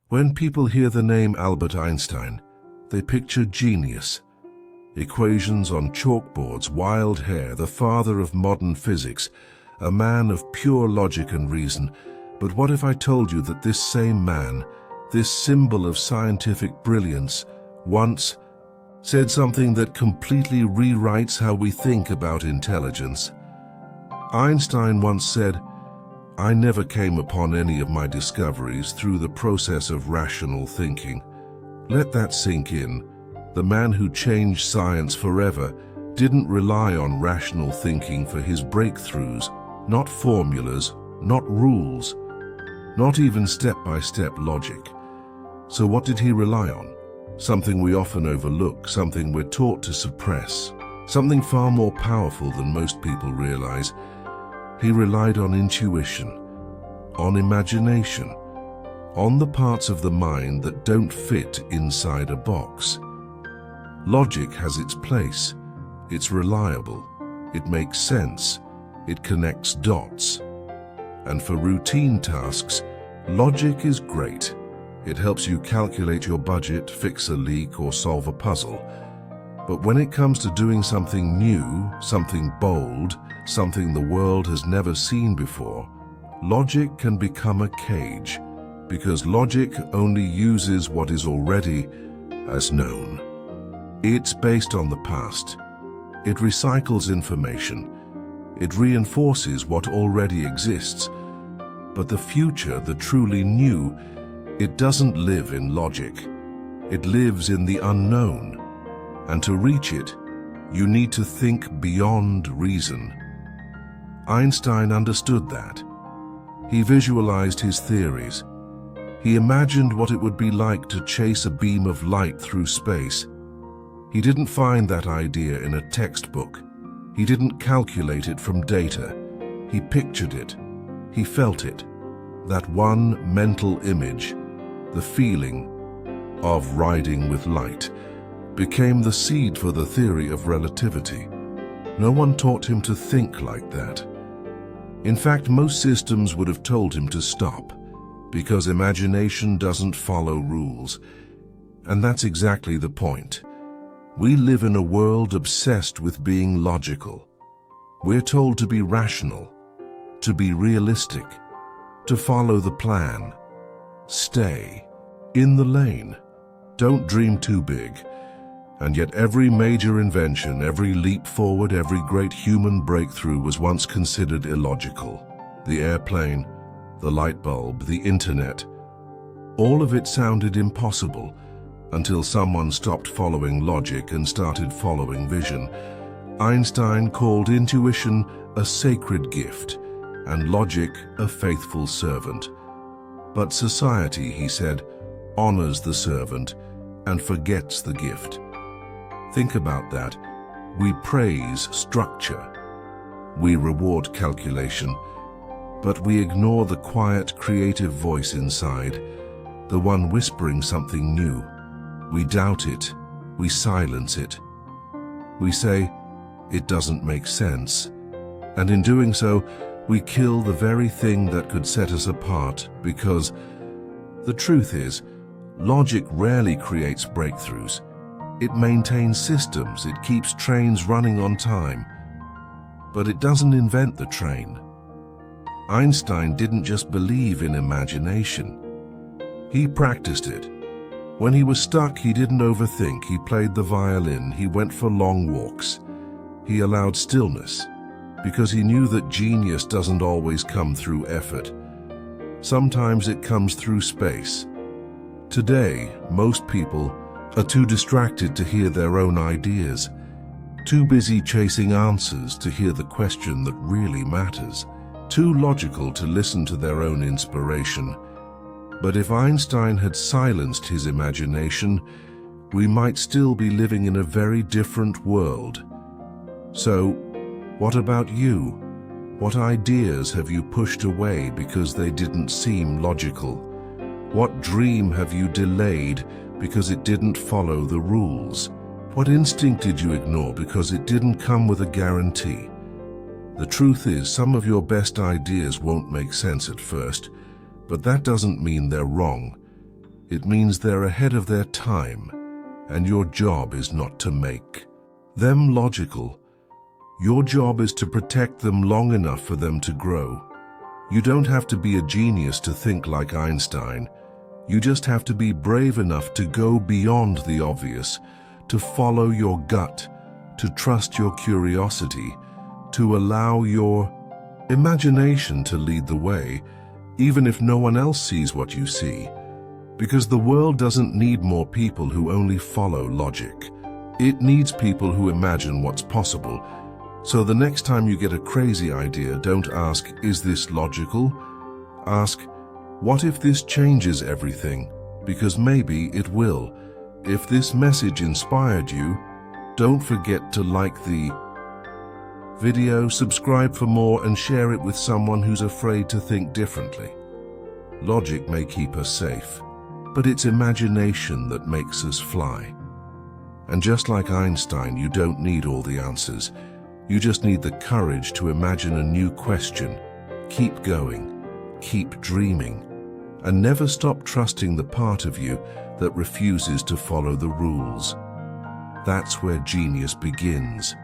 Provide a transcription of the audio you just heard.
When people hear the name Albert Einstein, they picture genius. Equations on chalkboards, wild hair, the father of modern physics, a man of pure logic and reason. But what if I told you that this same man, this symbol of scientific brilliance, once said something that completely rewrites how we think about intelligence? Einstein once said, "I never came upon any of my discoveries through the process of rational thinking." Let that sink in. The man who changed science forever didn't rely on rational thinking for his breakthroughs, not formulas, not rules, not even step-by-step logic. So what did he rely on? Something we often overlook, something we're taught to suppress, something far more powerful than most people realize. He relied on intuition, on imagination, on the parts of the mind that don't fit inside a box. Logic has its place. It's reliable. It makes sense. It connects dots. And for routine tasks, logic is great. It helps you calculate your budget, fix a leak, or solve a puzzle. But when it comes to doing something new, something bold, something the world has never seen before, logic can become a cage, because logic only uses what is already as known. It's based on the past. It recycles information. It reinforces what already exists. But the future, the truly new, it doesn't live in logic. It lives in the unknown. And to reach it, you need to think beyond reason. Einstein understood that. He visualized his theories. He imagined what it would be like to chase a beam of light through space. He didn't find that idea in a textbook. He didn't calculate it from data. He pictured it. He felt it. That one mental image, the feeling of riding with light, became the seed for the theory of relativity. No one taught him to think like that. In fact, most systems would have told him to stop, because imagination doesn't follow rules. And that's exactly the point. We live in a world obsessed with being logical. We're told to be rational, to be realistic, to follow the plan. Stay in the lane. Don't dream too big. And yet every major invention, every leap forward, every great human breakthrough was once considered illogical. The airplane, the light bulb, the internet, all of it sounded impossible until someone stopped following logic and started following vision. Einstein called intuition a sacred gift and logic a faithful servant. But society, he said, honors the servant and forgets the gift. Think about that. We praise structure. We reward calculation. But we ignore the quiet, creative voice inside, the one whispering something new. We doubt it. We silence it. We say, it doesn't make sense. And in doing so, we kill the very thing that could set us apart, because the truth is, logic rarely creates breakthroughs. It maintains systems, it keeps trains running on time. But it doesn't invent the train. Einstein didn't just believe in imagination. He practiced it. When he was stuck, he didn't overthink. He played the violin. He went for long walks. He allowed stillness, because he knew that genius doesn't always come through effort. Sometimes it comes through space. Today, most people are too distracted to hear their own ideas, too busy chasing answers to hear the question that really matters, too logical to listen to their own inspiration. But if Einstein had silenced his imagination, we might still be living in a very different world. So, what about you? What ideas have you pushed away because they didn't seem logical? What dream have you delayed because it didn't follow the rules? What instinct did you ignore because it didn't come with a guarantee? The truth is, some of your best ideas won't make sense at first, but that doesn't mean they're wrong. It means they're ahead of their time, and your job is not to make them logical. Your job is to protect them long enough for them to grow. You don't have to be a genius to think like Einstein. You just have to be brave enough to go beyond the obvious, to follow your gut, to trust your curiosity, to allow your imagination to lead the way, even if no one else sees what you see. Because the world doesn't need more people who only follow logic. It needs people who imagine what's possible. So the next time you get a crazy idea, don't ask, "Is this logical?" Ask, "What if this changes everything?" Because maybe it will. If this message inspired you, don't forget to like the video, subscribe for more, and share it with someone who's afraid to think differently. Logic may keep us safe, but it's imagination that makes us fly. And just like Einstein, you don't need all the answers. You just need the courage to imagine a new question. Keep going, keep dreaming, and never stop trusting the part of you that refuses to follow the rules. That's where genius begins.